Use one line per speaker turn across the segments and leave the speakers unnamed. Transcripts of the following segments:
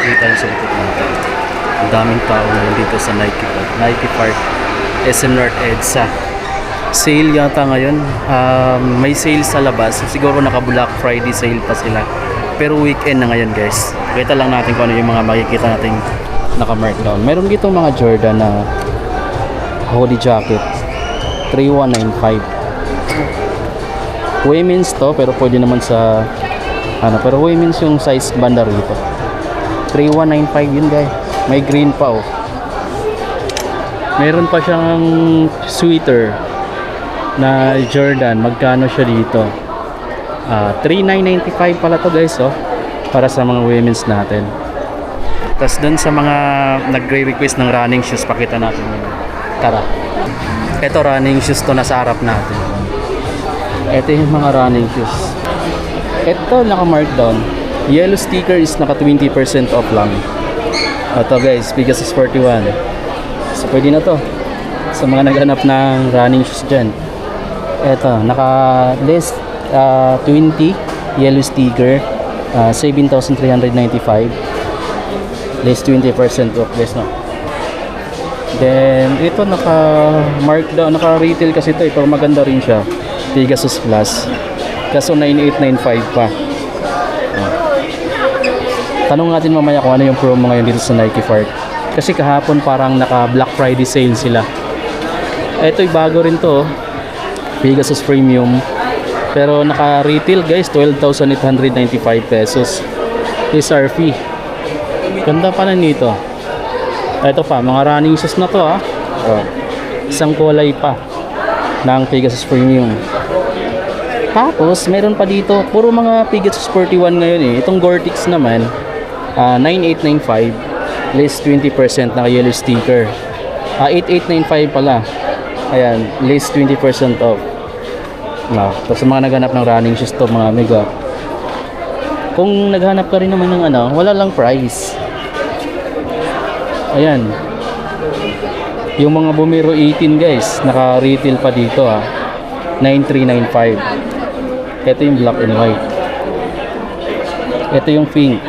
makikita yung sa likod natin. Ang daming tao ngayon dito sa Nike Park, SM North EDSA. Sale yata ngayon. May sale sa labas. Siguro naka Black Friday sale pa sila. Pero weekend na ngayon guys. Kita lang natin kung ano yung mga makikita nating naka-markdown. Meron dito mga Jordan na hoodie jacket. 3195. Women's to, pero pwede naman sa pero women's yung size banda rito. 3195 yun guys. May green pa oh. Meron pa siyang sweater na Jordan. Magkano siya dito? 3995 pala to guys oh. Para sa mga women's natin. Tapos dun sa mga nagre-request ng running shoes, pakita natin yun. Tara. Ito running shoes to, nasa harap natin. Ito yung mga running shoes. Ito naka-markdown. Yellow sticker is naka 20% off lang. Ito guys, Pegasus 41. So pwede na to sa mga naghanap ng running shoes dyan. Ito, naka list 20 yellow sticker, 7,395. List 20% off guys, no? Then ito naka markdown, naka retail kasi ito, pero maganda rin siya. Pegasus Plus. Kaso 9895 pa. Tanong natin mamaya kung ano yung promo ngayon dito sa Nike Park. Kasi kahapon parang naka Black Friday sale sila. Ito'y bago rin to. Pegasus Premium. Pero naka retail guys, 12,895 pesos. SRP. Ganda pa na nito. Ito pa, mga running shoes na to Isang kulay pa ng Pegasus Premium. Tapos meron pa dito, puro mga Pegasus 41 ngayon eh. Itong Gore-Tex naman 9895, less 20% naka yellow sticker. 8895 pala. Ayan, less 20% off. Tapos mga naghanap ng running shoes to, mga mega. Kung naghanap ka rin naman ng wala lang price. Ayan. Yung mga Bumero 18 guys, naka-retail pa dito 9395. Ito yung black and white. Ito yung pink.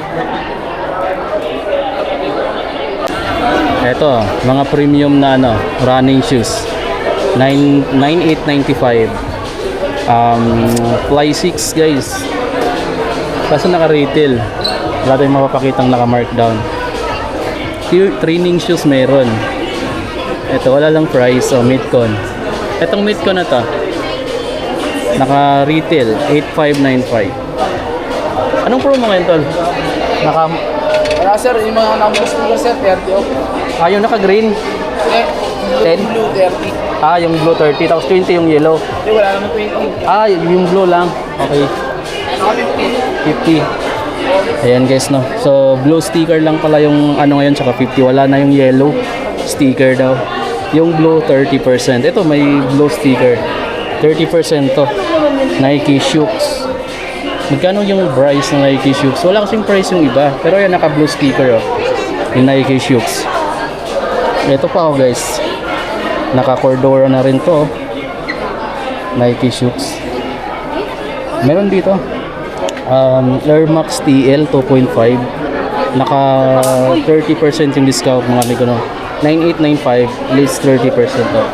Ito, mga premium na running shoes. 9895. Fly 6 guys. Kaso naka-retail. Wala tayong mapapakitang naka-markdown. Training shoes meron. Ito, wala lang price. Midcon. Itong Midcon na to, naka-retail 8595. Anong promo ngayon tol?
Wala sir, yung mga numbers nila sir, 30 off.
Yung naka-green? 10?
Blue 30.
Yung blue 30, tapos 20 yung yellow.
Hindi, wala naman 20.
Yung blue lang. Okay.
Naka 50.
50. Ayan guys, no. So, blue sticker lang pala yung ngayon, tsaka 50. Wala na yung yellow sticker daw. Yung blue, 30%. Ito, may blue sticker. 30% to. Nike Shoes. Magkano yung price ng Nike Shoes? Wala kasing price yung iba. Pero yan, naka-blue sticker yung Nike Shoes. Ito pa guys. Naka-Cordura na rin to. Nike Shoes. Meron dito. Air Max TL 2.5. Naka 30% yung discount mga amigo, no? 9895, least 30% off.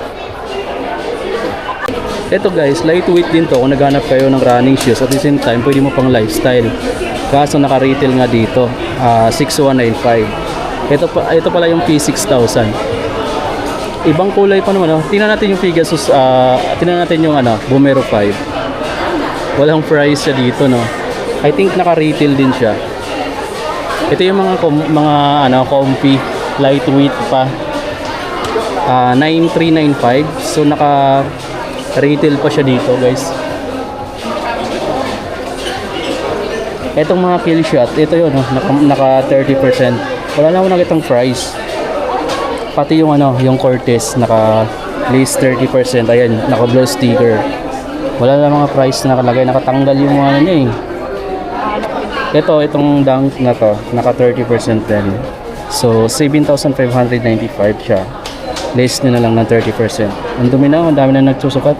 Ito guys, lightweight din to kung naghanap kayo ng running shoes. At the same time, pwede mo pang lifestyle. Kaso naka-retail nga dito, 6195. Ito pala yung P6000. Ibang kulay pa naman, tingnan natin yung Pegasus, tingnan natin yung Bumero 5. Walang price siya dito, no. I think naka-retail din siya. Ito yung mga comfy, lightweight pa. 9395. So naka-retail pa siya dito, guys. Etong mga kill shot, ito yun, naka 30%. Wala na akong nakitang price. Pati yung yung Cortez, naka least 30%. Ayan, naka blue sticker. Wala na mga price na nakalagay, nakatanggal yung mga niya eh. Itong dunk na to, naka 30% din. So 7,595 siya. Less nyo na lang ng 30%. Ang dumi na, ang dami na nagsusukat.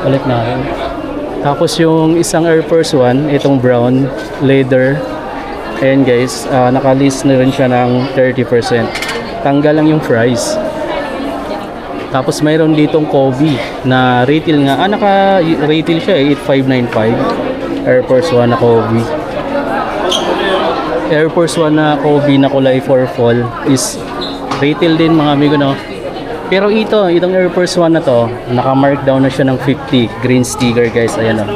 Balik natin. Tapos yung isang Air Force 1, itong brown leather, Ayan guys, nakalist na rin siya ng 30%. Tanggal lang yung price. Tapos mayroon ditong Kobe na retail nga. Naka-retail siya 8595. Air Force 1 na Kobe. Air Force 1 na Kobe na kulay for fall is retail din mga amigo, no? Pero itong Air Force 1 na to, naka-markdown na siya ng 50 green sticker guys. Ayan, no?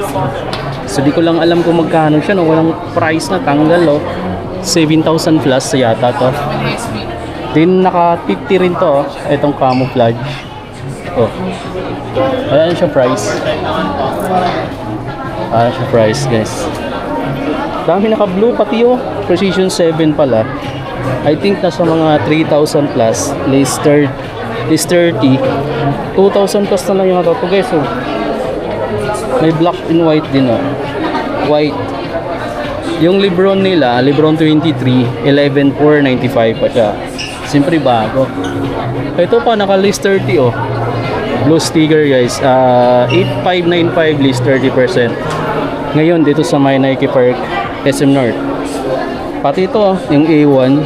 So di ko lang alam kung magkano siya, no? Walang price na, tanggal, oh. 7,000 plus yata to. Din naka 50 rin to, oh. Itong camouflage. Oh. Ayan siya price. Ayan siya price guys. Dami naka blue pati, oh. Precision 7 pala. I think nasa mga 3,000 plus. List 30. 2,000 plus na lang yung ito guys, oh. May black and white din, oh. White. Yung Lebron nila, Lebron 23, 11,495 pa siya. Siyempre bago. Ito pa, naka-list 30, oh. Blue sticker guys. 8,595 list 30%. Ngayon dito sa may Nike Park, SM North. Pati ito, oh, yung A1,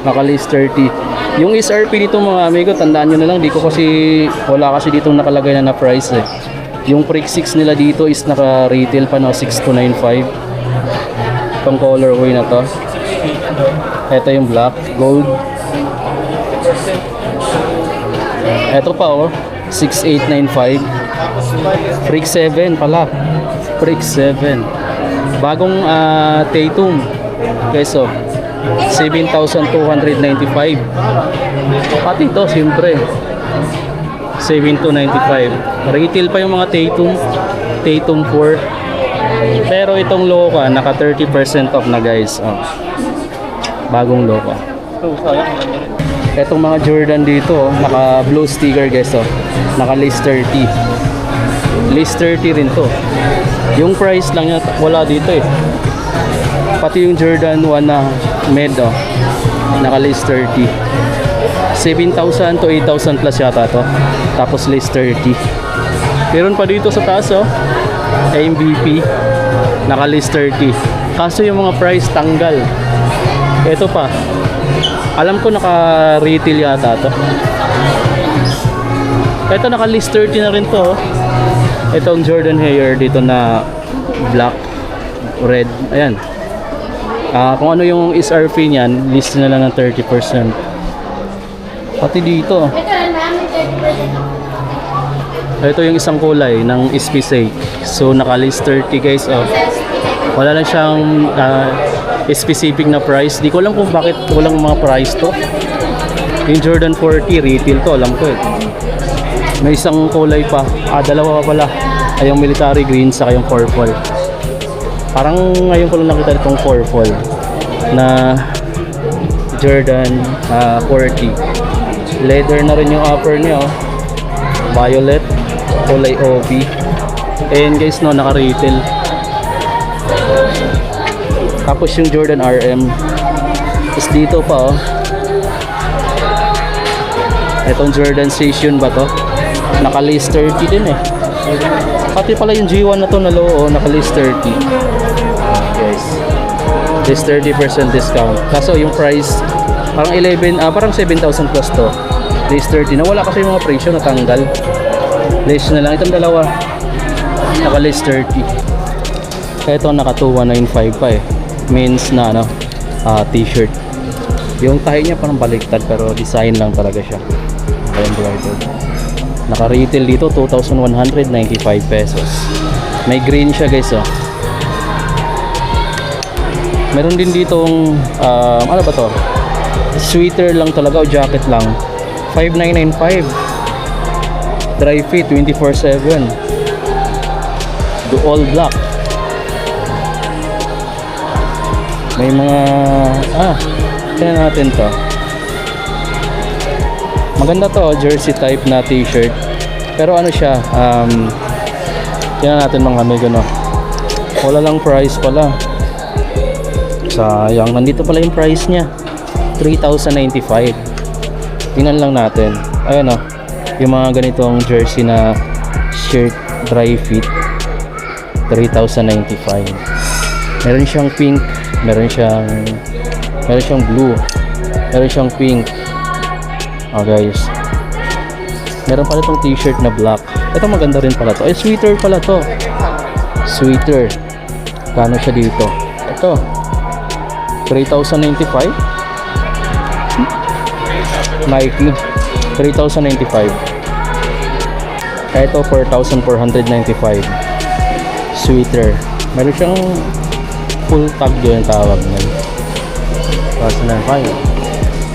naka-list 30. Yung SRP dito mga amigo, tandaan nyo na lang, wala kasi dito nakalagay na price eh. Yung Freak 6 nila dito is naka-retail pa, no, 6,295. Itong colorway na to. Ito yung black, gold. Ito pa, oh, 6,895. Freak 7 pala. Freak 7. Bagong Tatum. Guys, oh, 7,295. Pati ito, siyempre 7,295. Retail pa yung mga Tatum 4. Pero itong Loka, naka 30% off na guys, oh. Bagong Loka. Itong mga Jordan dito, oh, naka blue sticker guys, oh. Naka list 30. List 30 rin to. Yung price lang niya, wala dito eh. Pati yung Jordan 1 na med, oh, naka list 30. 7,000 to 8,000 plus yata to. Tapos list 30. Meron pa dito sa taas, oh, MVP, naka list 30. Kaso yung mga price tanggal. Ito pa, alam ko naka retail yata to. Ito naka list 30 na rin to, oh. Itong Jordan Hair dito na black, red, ayan. Kung ano yung SRP niyan, list na lang ng 30%. Pati dito, ito yung isang kulay ng SPC. So naka-list 30 guys, oh. Wala lang siyang specific na price. Di ko alam kung bakit walang mga price to. Yung Jordan 40 retail to, alam ko eh. May isang kulay pa, dalawa pa pala. Ay yung military green saka yung purple. Parang ngayon ko lang nakita itong purple na Jordan 40. Leather na rin yung upper niya, oh. Violet, kulay OB. And guys, no, naka-retail. Tapos yung Jordan RM. Tapos dito pa, oh. Itong Jordan Session ba to? Naka-list 30 din eh. Pati pala yung G1 na to na low, oh, naka-list 30. Guys, this 30% discount. Kaso yung price parang 7,000 plus to. List 30. Nawala kasi yung mga presyo, natanggal. List na lang. Itong dalawa, naka-list 30. Ito naka 2,195 pa eh. Men's na ano, t-shirt. Yung tahi niya parang baliktad pero design lang talaga siya. Embroidered. Naka-retail dito 2,195 pesos. May green siya guys, oh. Meron din ditong ano ba to? Sweater lang talaga o jacket lang. 5,995. Dry fit 24/7. Do all black. May mga tingnan natin to. Maganda to, jersey type na t-shirt. Pero ano siya, tingnan natin mga amigo, no. Wala lang price pala. Sayang, nandito pala yung price niya. 3,095. Tingnan lang natin. Ayan, no. Yung mga ganitong jersey na shirt dry fit 3,095. Meron siyang pink Meron siyang blue. Meron siyang pink. Oh guys. Meron pala itong t-shirt na black. Ito maganda rin pala to. Sweater pala to. Sweater. Kano siya dito? Ito. 3,095. Nike. 3,095. Ito 4,495. Sweater. Meron siyang full tag yun yung tawag niyan. 4,095.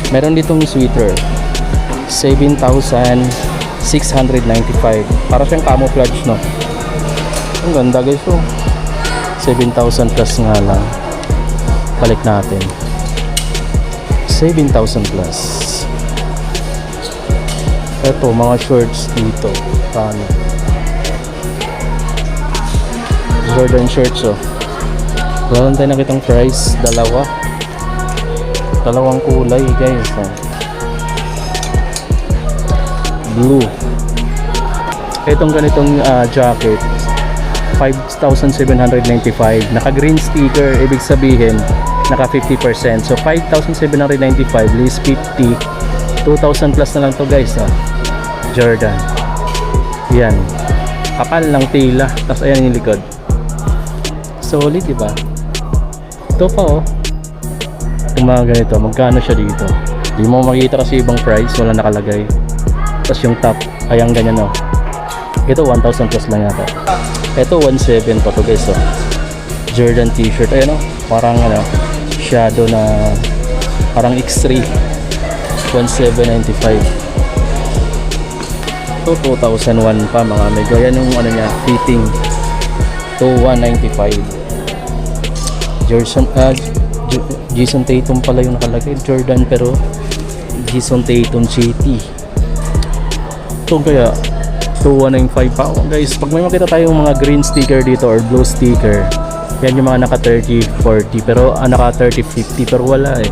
Meron ditong sweater. 7,695. Para siyang camouflage, no? Ang ganda guys, oh. 7,000 plus nga lang. Balik natin. 7,000 plus. Ito, mga shorts dito. Paano? Jordan shorts, oh. Wala lang tayo nakitang price. Dalawang kulay, guys, oh. Blue. Itong ganitong jacket 5,795. Naka green sticker, ibig sabihin naka 50%. So 5,795 less 50, 2,000 plus na lang to guys, oh. Jordan. Yan. Kapal ng tila. Tapos ayan yung likod. Solid, diba? Ito pa, oh. Itong mga ganito, magkano siya dito? Hindi mo makikita kasi ibang price, wala nakalagay. Tapos yung top, ayang ganyan, oh. Ito 1,000 plus lang yata. Ito 1,700 pa to guys, oh. Jordan t-shirt, ayun, oh. Parang shadow na parang X3. 1,795. Ito 2,001 pa mga amigo. Yan yung fitting. Ito 195. Jason Tatum pala yung nakalagay. Jordan pero Jason Tatum City. Ito kaya 2,195 pa. Oh, guys, pag may makita tayong mga green sticker dito or blue sticker, yan yung mga naka 30, 40 pero naka 30, 50 pero wala eh.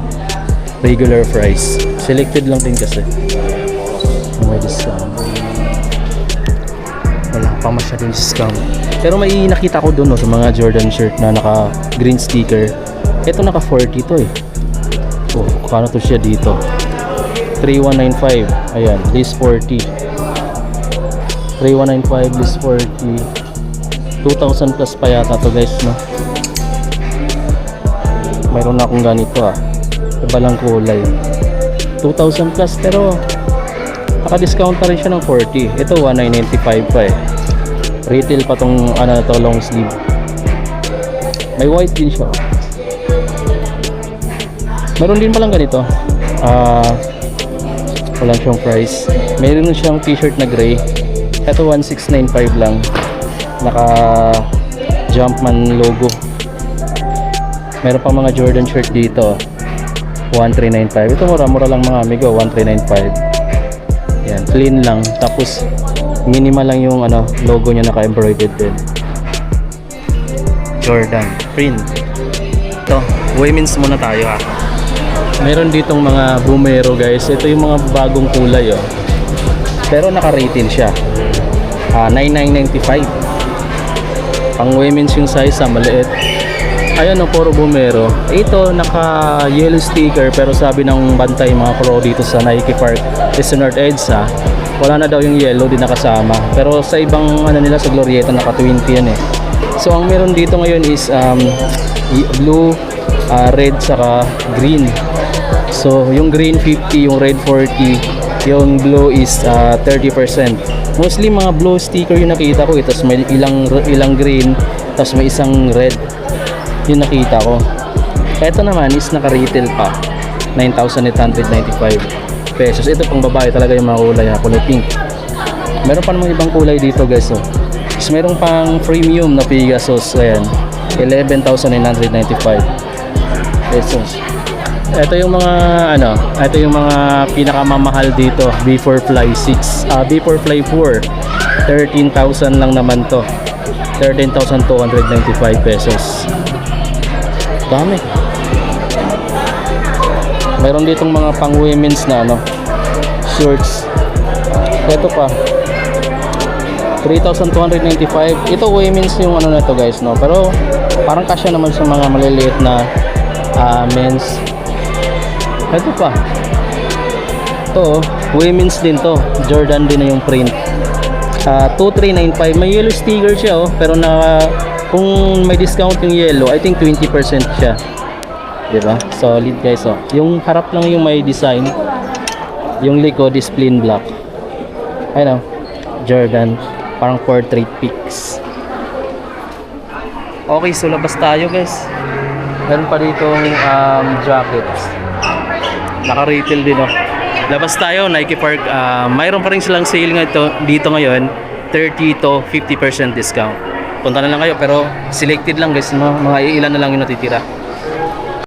Regular price. Selected lang din kasi. May discount. Wala pa masyadong discount. Pero may nakita ko dun, no, sa mga Jordan shirt na naka green sticker. Ito naka 40 to eh. Oh, kano to siya dito? 3,195. Ayan, list 40. 3,195 list 40. 2,000 plus pa yata to guys, no? Mayroon na akong ganito, ah. Iba lang kulay. 2,000 plus pero naka-discount pa rin siya ng 40. Ito 1,995 pa eh. Retail pa tong to, long sleeve. May white din siya. Meron din palang ganito. Walang siyang price. Meron siyang t-shirt na gray. Ito 1,695 lang. Naka Jumpman logo. Meron pa mga Jordan shirt dito. 1,395. Ito mura-mura lang mga amigo. 1,395. Yan, clean lang. Tapos minimal lang yung logo niya, naka-embroidered din. Jordan print. Ito, women's muna tayo, ha. Meron ditong mga Bumero guys. Ito yung mga bagong kulay, oh. Pero naka-retail siya. 9,995. Pang women's yung size, maliit. Ayun, puro Bumero. Ito naka yellow sticker pero sabi ng bantay mga pro dito sa Nike Park is North Edge, wala na daw yung yellow din nakasama. Pero sa ibang nila sa Glorieta naka 20 yan eh. So ang meron dito ngayon is blue, red saka green. So yung green 50, yung red 40, yung blue is 30%. Mostly mga blue sticker yung nakita ko, tapos may ilang green, tapos may isang red yung nakita ko. Ito naman is naka-retail pa, 9,895 pesos. Ito pang babae talaga yung mga kulay, kulay pink. Meron pa namang ibang kulay dito guys, oh. Tapos meron pang premium na Pegasus, ayan, 11,995 pesos. Ito yung mga ito yung mga pinakamamahal dito. Before Fly 6, Before Fly 4, 13,000 lang naman to. 13,295 pesos. Dami. Mayroon ditong mga pang women's na shorts. Ito pa 3,295. Ito women's yung na to guys, no. Pero parang kasya naman sa mga maliliit na Men's. Ito pa. Ito, women's din to. Jordan din na yung print. 2395. May yellow sticker siya pero kung may discount yung yellow, I think 20% siya. Diba? Solid guys Yung harap lang yung may design. Yung likod is plain black. Ayun Jordan. Parang portrait pics. Okay, so labas tayo guys. Meron pa ditong jackets. Naka-retail din Labas tayo, Nike Park. Mayroon pa rin silang sale dito ngayon. 30 to 50% discount. Punta na lang kayo pero selected lang guys. Mga ilan na lang yung natitira.